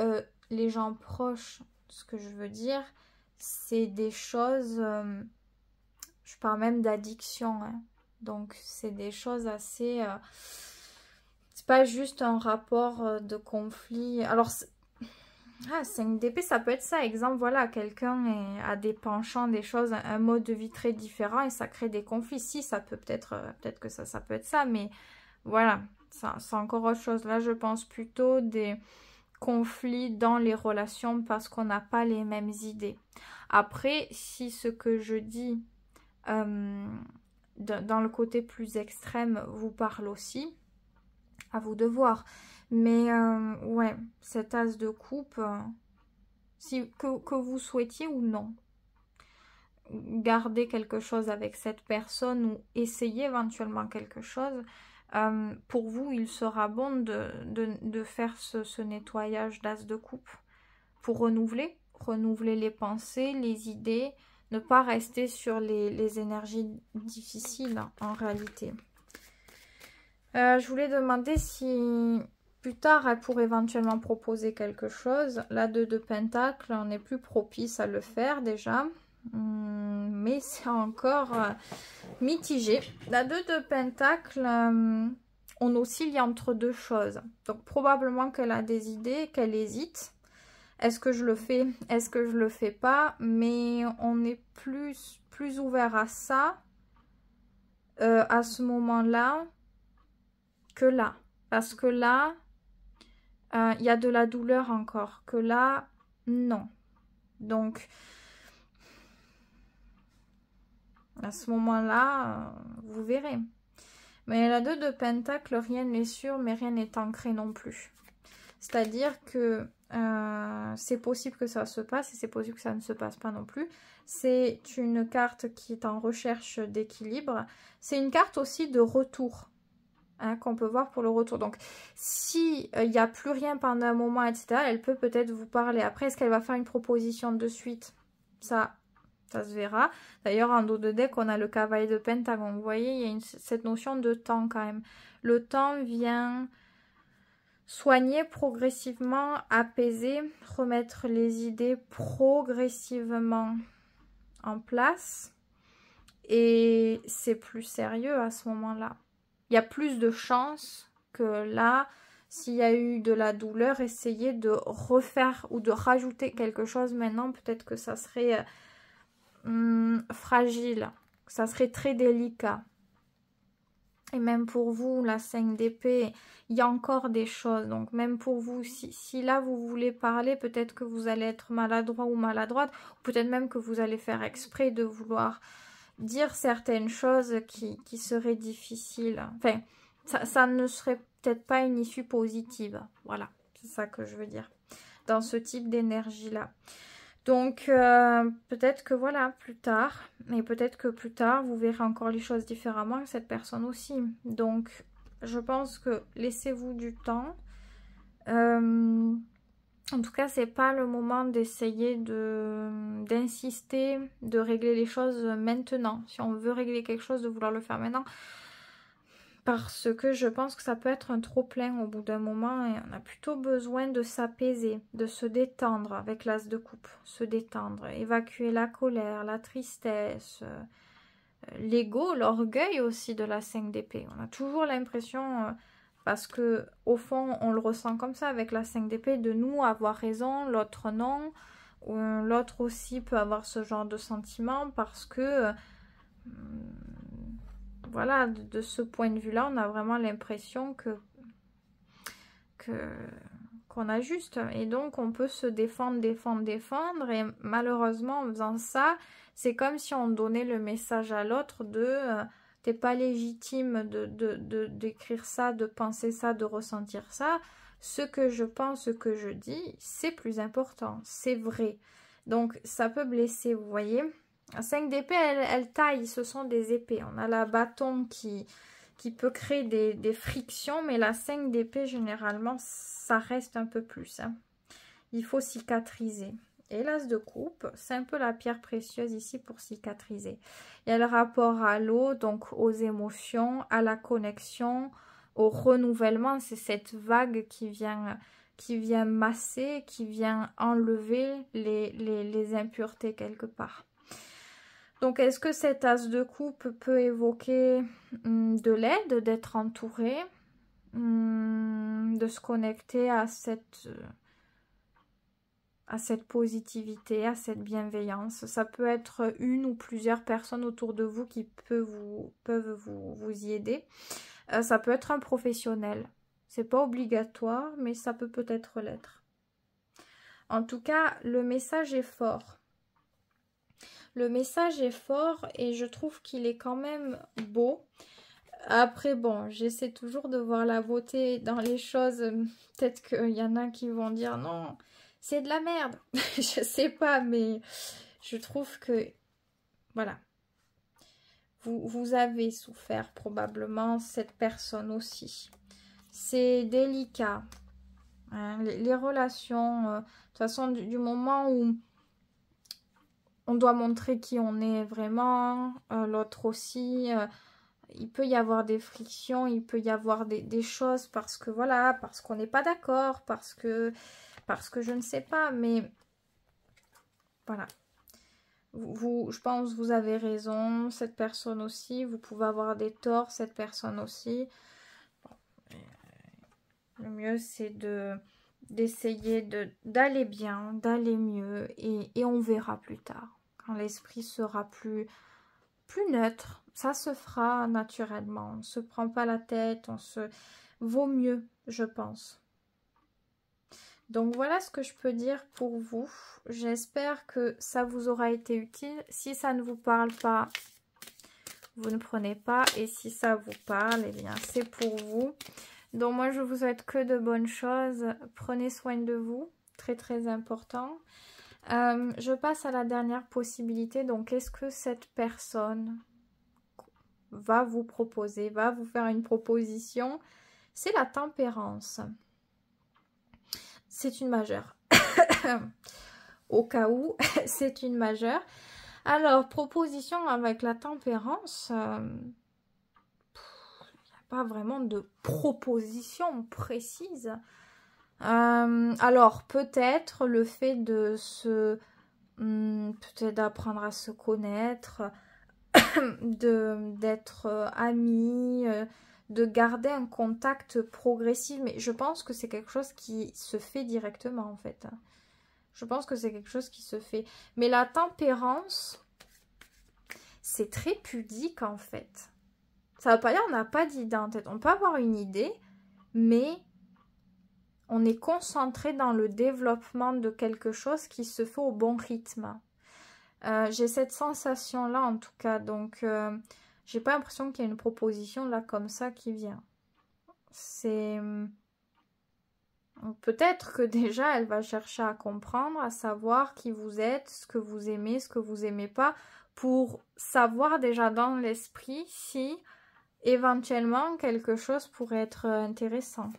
les gens proches, ce que je veux dire, c'est des choses... je parle même d'addiction. Hein. Donc, c'est des choses assez... c'est pas juste un rapport de conflit. Alors, Ah, 5 d'épée, ça peut être ça. Exemple, voilà, quelqu'un a des penchants, des choses, un mode de vie très différent et ça crée des conflits. Si, ça peut peut-être que ça peut être ça, mais voilà, c'est encore autre chose. Là, je pense plutôt des conflits dans les relations parce qu'on n'a pas les mêmes idées. Après, si ce que je dis dans le côté plus extrême vous parle aussi, à vous de voir. Mais ouais, cet as de coupe, que vous souhaitiez ou non, garder quelque chose avec cette personne ou essayer éventuellement quelque chose, pour vous, il sera bon de faire ce nettoyage d'as de coupe pour renouveler les pensées, les idées, ne pas rester sur les énergies difficiles en réalité. Je voulais demander si plus tard elle pourrait éventuellement proposer quelque chose. La 2 de Pentacle, on est plus propice à le faire déjà. Mais c'est encore mitigé. La 2 de Pentacle, on oscille entre deux choses. Donc probablement qu'elle a des idées, qu'elle hésite. Est-ce que je le fais? Est-ce que je le fais pas? Mais on est plus ouvert à ça à ce moment-là que là. Parce que là, il y a de la douleur encore. Que là, non. Donc, à ce moment-là, vous verrez. Mais la 2 de Pentacle, rien n'est sûr, mais rien n'est ancré non plus. C'est-à-dire que c'est possible que ça se passe et c'est possible que ça ne se passe pas non plus. C'est une carte qui est en recherche d'équilibre. C'est une carte aussi de retour, hein, qu'on peut voir pour le retour. Donc, si il n'y a plus rien pendant un moment, etc., elle peut peut-être vous parler. Après, est-ce qu'elle va faire une proposition de suite? Ça se verra. D'ailleurs, en dos de deck, on a le cavalier de Pentagone. Vous voyez, il y a cette notion de temps quand même. Le temps vient soigner progressivement, apaiser, remettre les idées progressivement en place. Et c'est plus sérieux à ce moment-là. Il y a plus de chances que là, s'il y a eu de la douleur, essayer de refaire ou de rajouter quelque chose maintenant, peut-être que ça serait fragile, ça serait très délicat. Et même pour vous, la 5 d'épée, il y a encore des choses. Donc même pour vous, si là vous voulez parler, peut-être que vous allez être maladroit ou maladroite. Peut-être même que vous allez faire exprès de vouloir dire certaines choses qui seraient difficiles. Enfin, ça ne serait peut-être pas une issue positive. Voilà, c'est ça que je veux dire. Dans ce type d'énergie-là. Donc, peut-être que voilà, plus tard, mais peut-être que plus tard, vous verrez encore les choses différemment avec cette personne aussi. Donc, je pense que laissez-vous du temps. En tout cas, c'est pas le moment d'essayer d'insister, de régler les choses maintenant. Si on veut régler quelque chose, de vouloir le faire maintenant. Parce que je pense que ça peut être un trop-plein au bout d'un moment et on a plutôt besoin de s'apaiser, de se détendre avec l'as de coupe. Se détendre, évacuer la colère, la tristesse, l'ego, l'orgueil aussi de la 5 d'épée. On a toujours l'impression, parce que au fond on le ressent comme ça avec la 5 d'épée, de nous avoir raison, l'autre non. L'autre aussi peut avoir ce genre de sentiment parce que... voilà, de ce point de vue-là, on a vraiment l'impression qu'on a juste. Et donc, on peut se défendre. Et malheureusement, en faisant ça, c'est comme si on donnait le message à l'autre de t'es pas légitime d'écrire ça, de penser ça, de ressentir ça. Ce que je pense, ce que je dis, c'est plus important. C'est vrai. Donc, ça peut blesser, vous voyez. La 5 d'épée, elle taille, ce sont des épées. On a la bâton qui peut créer des frictions, mais la 5 d'épée, généralement, ça reste un peu plus. Hein. Il faut cicatriser. Et l'as de coupe, c'est un peu la pierre précieuse ici pour cicatriser. Il y a le rapport à l'eau, donc aux émotions, à la connexion, au renouvellement. C'est cette vague qui vient masser, qui vient enlever les impuretés quelque part. Donc, est-ce que cet as de coupe peut évoquer de l'aide, d'être entouré, de se connecter à cette à cette positivité, à cette bienveillance. Ça peut être une ou plusieurs personnes autour de vous qui peuvent vous y aider. Ça peut être un professionnel. C'est pas obligatoire, mais ça peut peut-être l'être. En tout cas, le message est fort. Le message est fort et je trouve qu'il est quand même beau. Après, bon, j'essaie toujours de voir la beauté dans les choses. Peut-être qu'il y en a qui vont dire non, c'est de la merde. Je sais pas, mais je trouve que, voilà. Vous avez souffert probablement, cette personne aussi. C'est délicat. Hein, les relations, de toute façon, du moment où on doit montrer qui on est vraiment, l'autre aussi, il peut y avoir des frictions, il peut y avoir des choses parce que voilà, parce qu'on n'est pas d'accord, parce que je ne sais pas, mais voilà. Je pense que vous avez raison, cette personne aussi, vous pouvez avoir des torts, cette personne aussi. Le mieux c'est d'essayer d'aller bien, d'aller mieux et on verra plus tard. Quand l'esprit sera plus neutre, ça se fera naturellement. On ne se prend pas la tête, vaut mieux, je pense. Donc voilà ce que je peux dire pour vous. J'espère que ça vous aura été utile. Si ça ne vous parle pas, vous ne prenez pas. Et si ça vous parle, eh bien c'est pour vous. Donc moi je vous souhaite que de bonnes choses. Prenez soin de vous, très très important. Je passe à la dernière possibilité. Donc est-ce que cette personne va vous proposer, va vous faire une proposition? C'est la tempérance. C'est une majeure. Au cas où, c'est une majeure. Alors, proposition avec la tempérance, il n'y a pas vraiment de proposition précise. Alors, peut-être le fait de peut-être d'apprendre à se connaître, d'être amis, de garder un contact progressif. Mais je pense que c'est quelque chose qui se fait directement, en fait. Je pense que c'est quelque chose qui se fait. Mais la tempérance, c'est très pudique, en fait. Ça veut pas dire qu'on n'a pas d'idée en tête. On peut avoir une idée, mais on est concentré dans le développement de quelque chose qui se fait au bon rythme. J'ai cette sensation-là, en tout cas. Donc, j'ai pas l'impression qu'il y a une proposition, là, comme ça, qui vient. C'est... Peut-être que déjà, elle va chercher à comprendre, à savoir qui vous êtes, ce que vous aimez, ce que vous aimez pas, pour savoir déjà dans l'esprit si éventuellement quelque chose pourrait être intéressant.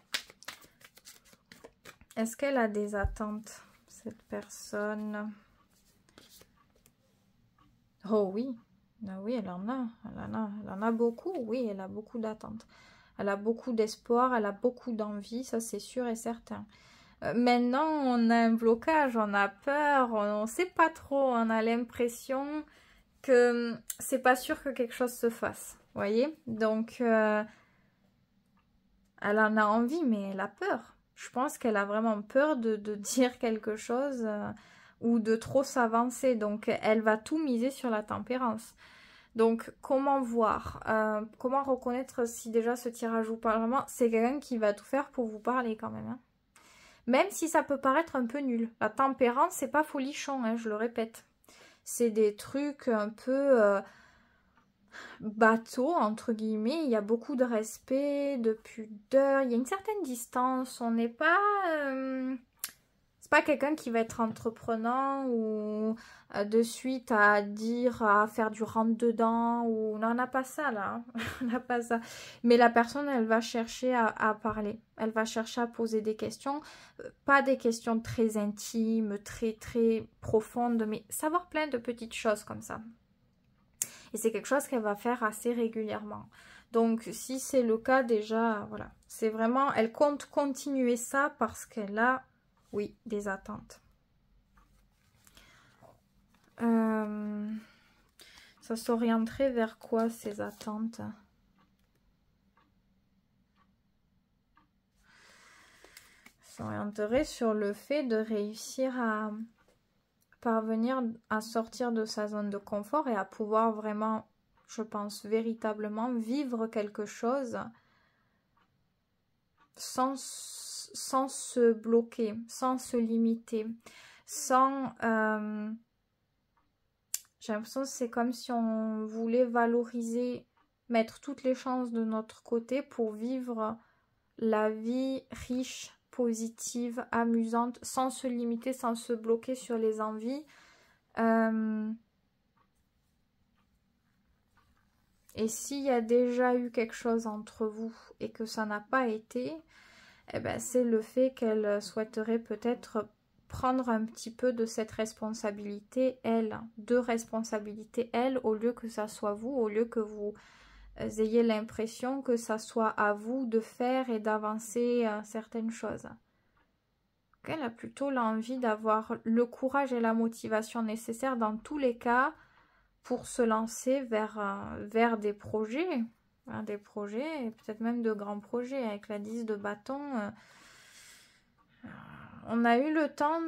Est-ce qu'elle a des attentes, cette personne? Oh oui, oui, elle en a. Elle en a beaucoup, oui, elle a beaucoup d'attentes. Elle a beaucoup d'espoir, elle a beaucoup d'envie, ça c'est sûr et certain. Maintenant, on a un blocage, on a peur, on ne sait pas trop, on a l'impression que c'est pas sûr que quelque chose se fasse, vous voyez? Donc, elle en a envie, mais elle a peur. Je pense qu'elle a vraiment peur de dire quelque chose ou de trop s'avancer. Donc, elle va tout miser sur la tempérance. Donc, comment voir, comment reconnaître si déjà ce tirage vous parle vraiment? C'est quelqu'un qui va tout faire pour vous parler quand même. Hein. Même si ça peut paraître un peu nul. La tempérance, c'est pas folichon, hein, je le répète. C'est des trucs un peu bateau, entre guillemets. Il y a beaucoup de respect, de pudeur. Il y a une certaine distance. On n'est pas... c'est pas quelqu'un qui va être entreprenant ou de suite à dire, à faire du rentre-dedans. Ou... Non, on n'a pas ça, là. Hein. On n'a pas ça. Mais la personne, elle va chercher à parler. Elle va chercher à poser des questions. Pas des questions très intimes, très, très profondes, mais savoir plein de petites choses comme ça. Et c'est quelque chose qu'elle va faire assez régulièrement. Donc, si c'est le cas, déjà, voilà. C'est vraiment, elle compte continuer ça parce qu'elle a, oui, des attentes. Ça s'orienterait vers quoi, ces attentes? s'orienterait sur le fait de réussir à parvenir à sortir de sa zone de confort et à pouvoir vraiment, je pense, véritablement vivre quelque chose sans se bloquer, sans se limiter, sans... j'ai l'impression que c'est comme si on voulait valoriser, mettre toutes les chances de notre côté pour vivre la vie riche, positive, amusante, sans se limiter, sans se bloquer sur les envies. Et s'il y a déjà eu quelque chose entre vous et que ça n'a pas été, eh ben, c'est le fait qu'elle souhaiterait peut-être prendre un petit peu de cette responsabilité, elle, au lieu que ça soit vous, au lieu que vous ayez l'impression que ça soit à vous de faire et d'avancer certaines choses. Elle a plutôt l'envie d'avoir le courage et la motivation nécessaires dans tous les cas pour se lancer vers des projets, et peut-être même de grands projets. Avec la 10 de bâton, on a eu le temps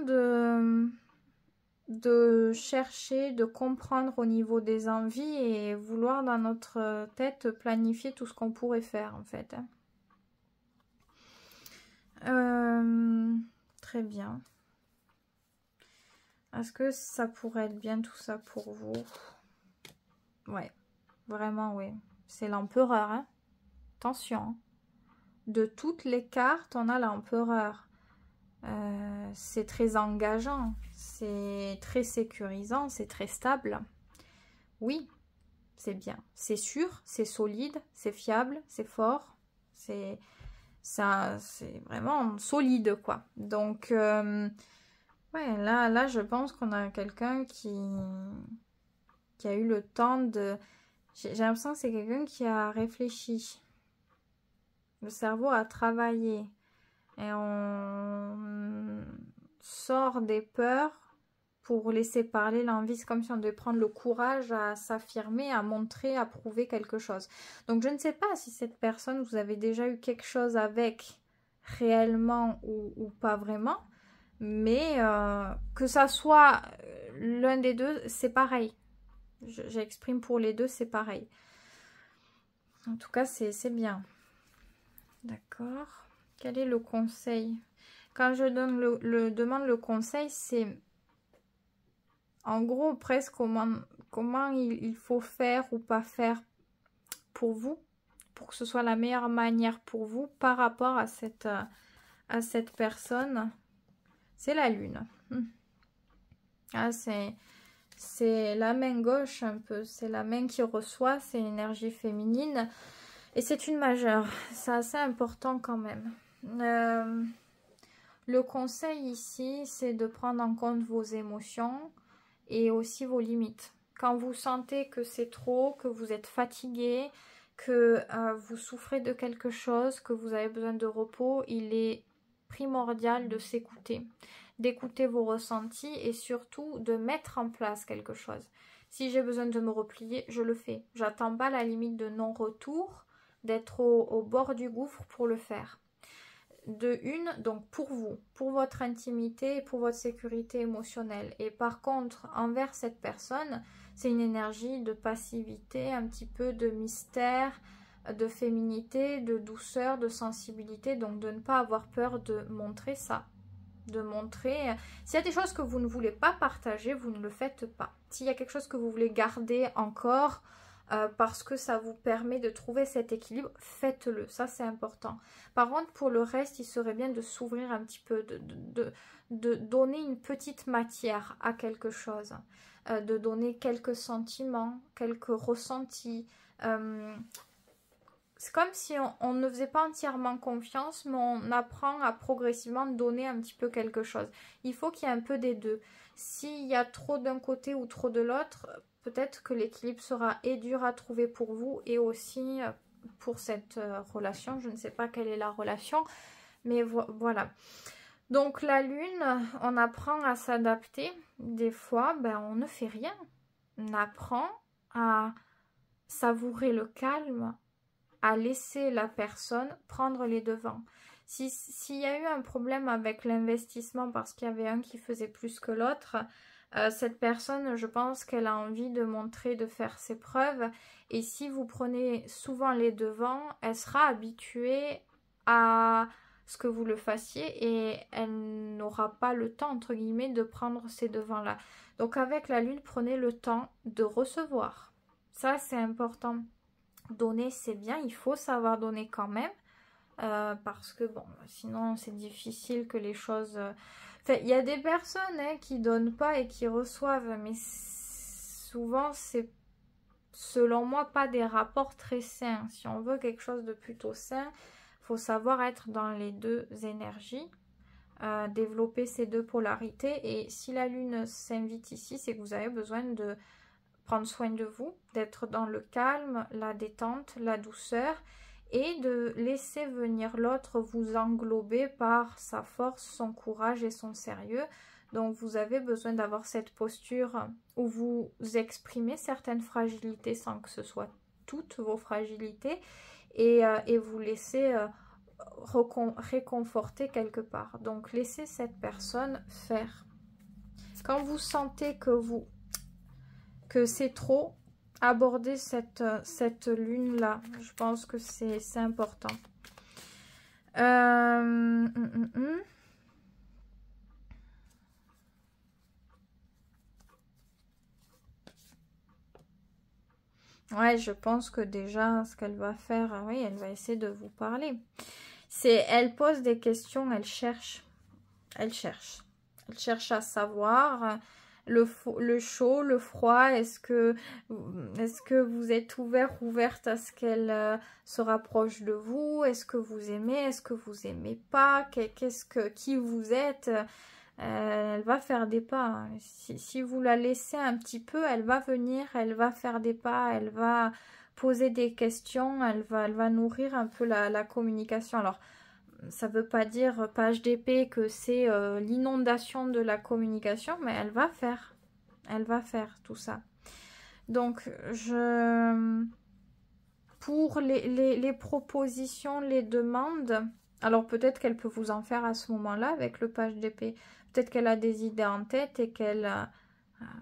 de chercher, de comprendre au niveau des envies et vouloir dans notre tête planifier tout ce qu'on pourrait faire en fait. Très bien. Est-ce que ça pourrait être bien tout ça pour vous? Ouais, vraiment oui. C'est l'empereur, hein. Attention. De toutes les cartes, on a l'empereur. C'est très engageant, c'est très sécurisant, c'est très stable. Oui, c'est bien. C'est sûr, c'est solide, c'est fiable, c'est fort. C'est vraiment solide, quoi. Donc, ouais, là, je pense qu'on a quelqu'un qui a eu le temps de... J'ai l'impression que c'est quelqu'un qui a réfléchi. Le cerveau a travaillé. Et on sort des peurs pour laisser parler l'envie. C'est comme si on devait prendre le courage à s'affirmer, à montrer, à prouver quelque chose. Donc je ne sais pas si cette personne, vous avez déjà eu quelque chose avec réellement ou pas vraiment. Mais que ça soit l'un des deux, c'est pareil. J'exprime pour les deux, c'est pareil. En tout cas, c'est bien. D'accord. Quel est le conseil? Quand je donne demande le conseil, c'est en gros presque comment il faut faire ou pas faire pour vous, pour que ce soit la meilleure manière pour vous par rapport à cette personne. C'est la lune. Ah, c'est la main gauche un peu, c'est la main qui reçoit, c'est l'énergie féminine. Et c'est une majeure, c'est assez important quand même. Le conseil ici, c'est de prendre en compte vos émotions et aussi vos limites. Quand vous sentez que c'est trop, que vous êtes fatigué, que vous souffrez de quelque chose, que vous avez besoin de repos, il est primordial de s'écouter, d'écouter vos ressentis et surtout de mettre en place quelque chose. Si j'ai besoin de me replier, je le fais. J'attends pas la limite de non-retour, d'être au bord du gouffre pour le faire. Donc pour vous, pour votre intimité et pour votre sécurité émotionnelle. Et par contre, envers cette personne, c'est une énergie de passivité, un petit peu de mystère, de féminité, de douceur, de sensibilité. Donc de ne pas avoir peur de montrer ça. De montrer, s'il y a des choses que vous ne voulez pas partager, vous ne le faites pas. S'il y a quelque chose que vous voulez garder encore, parce que ça vous permet de trouver cet équilibre, faites-le, ça c'est important. Par contre, pour le reste, il serait bien de s'ouvrir un petit peu, de donner une petite matière à quelque chose, de donner quelques sentiments, quelques ressentis. C'est comme si on ne faisait pas entièrement confiance, mais on apprend à progressivement donner un petit peu quelque chose. Il faut qu'il y ait un peu des deux. S'il y a trop d'un côté ou trop de l'autre, peut-être que l'équilibre sera dur à trouver pour vous et aussi pour cette relation. Je ne sais pas quelle est la relation, mais voilà. Donc la lune, on apprend à s'adapter. Des fois, on ne fait rien. On apprend à savourer le calme, à laisser la personne prendre les devants. S'il y a eu un problème avec l'investissement parce qu'il y avait un qui faisait plus que l'autre, cette personne, je pense qu'elle a envie de montrer, de faire ses preuves. Et si vous prenez souvent les devants, elle sera habituée à ce que vous le fassiez et elle n'aura pas le temps, entre guillemets, de prendre ces devants-là. Donc avec la lune, prenez le temps de recevoir. Ça, c'est important. Donner, c'est bien. Il faut savoir donner quand même. Parce que, bon, sinon, c'est difficile que les choses... Enfin, il y a des personnes qui donnent pas et qui reçoivent, mais souvent, c'est, selon moi, pas des rapports très sains. Si on veut quelque chose de plutôt sain, il faut savoir être dans les deux énergies, développer ces deux polarités. Et si la lune s'invite ici, c'est que vous avez besoin de prendre soin de vous, d'être dans le calme, la détente, la douceur, et de laisser venir l'autre vous englober par sa force, son courage et son sérieux. Donc vous avez besoin d'avoir cette posture où vous exprimez certaines fragilités sans que ce soit toutes vos fragilités, et vous laissez réconforter quelque part. Donc laissez cette personne faire. Quand vous sentez que c'est trop, aborder cette lune-là. Je pense que c'est important. Ouais, je pense que déjà, ce qu'elle va faire, oui, elle va essayer de vous parler. Elle pose des questions, elle cherche. Elle cherche. Elle cherche à savoir... Le chaud, le froid, est-ce que vous êtes ouverte à ce qu'elle se rapproche de vous? Est-ce que vous aimez? Est-ce que vous aimez pas? Qui vous êtes? Elle va faire des pas. Si vous la laissez un petit peu, elle va venir, elle va faire des pas, elle va poser des questions, elle va nourrir un peu la communication. Alors, ça ne veut pas dire page d'épée que c'est l'inondation de la communication, mais elle va faire tout ça. Donc, pour les propositions, les demandes, alors peut-être qu'elle peut vous en faire à ce moment-là avec le page d'épée. Peut-être qu'elle a des idées en tête et qu'elle...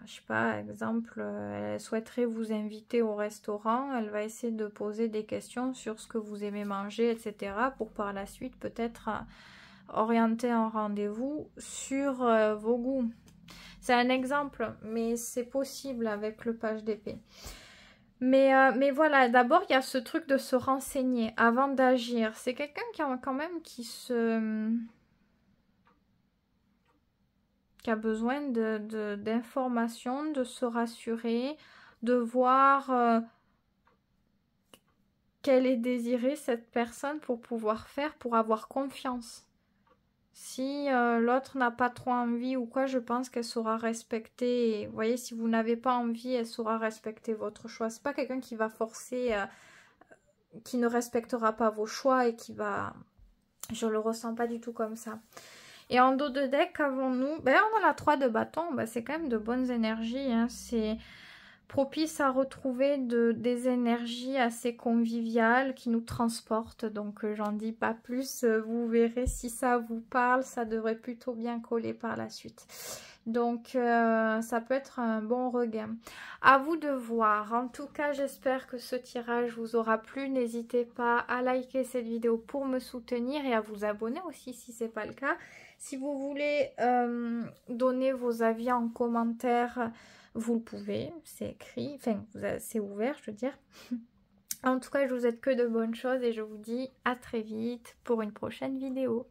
je sais pas, exemple, elle souhaiterait vous inviter au restaurant, elle va essayer de poser des questions sur ce que vous aimez manger, etc. pour par la suite peut-être orienter un rendez-vous sur vos goûts. C'est un exemple, mais c'est possible avec le page d'épée. Mais voilà, d'abord il y a ce truc de se renseigner avant d'agir. C'est quelqu'un qui a quand même qui a besoin d'informations, de se rassurer, de voir quelle est désirée cette personne pour pouvoir faire, pour avoir confiance. Si l'autre n'a pas trop envie ou quoi, je pense qu'elle saura respecter. Et, vous voyez, si vous n'avez pas envie, elle saura respecter votre choix. C'est pas quelqu'un qui va forcer, qui ne respectera pas vos choix et qui va... Je le ressens pas du tout comme ça. Et en dos de deck, qu'avons-nous? Ben, on a la 3 de bâton. Ben, c'est quand même de bonnes énergies. Hein. C'est propice à retrouver des énergies assez conviviales qui nous transportent. Donc, j'en dis pas plus. Vous verrez si ça vous parle. Ça devrait plutôt bien coller par la suite. Donc, ça peut être un bon regain. À vous de voir. En tout cas, j'espère que ce tirage vous aura plu. N'hésitez pas à liker cette vidéo pour me soutenir et à vous abonner aussi si ce n'est pas le cas. Si vous voulez donner vos avis en commentaire, vous le pouvez. C'est écrit. Enfin, c'est ouvert, je veux dire. En tout cas, je vous souhaite que de bonnes choses et je vous dis à très vite pour une prochaine vidéo.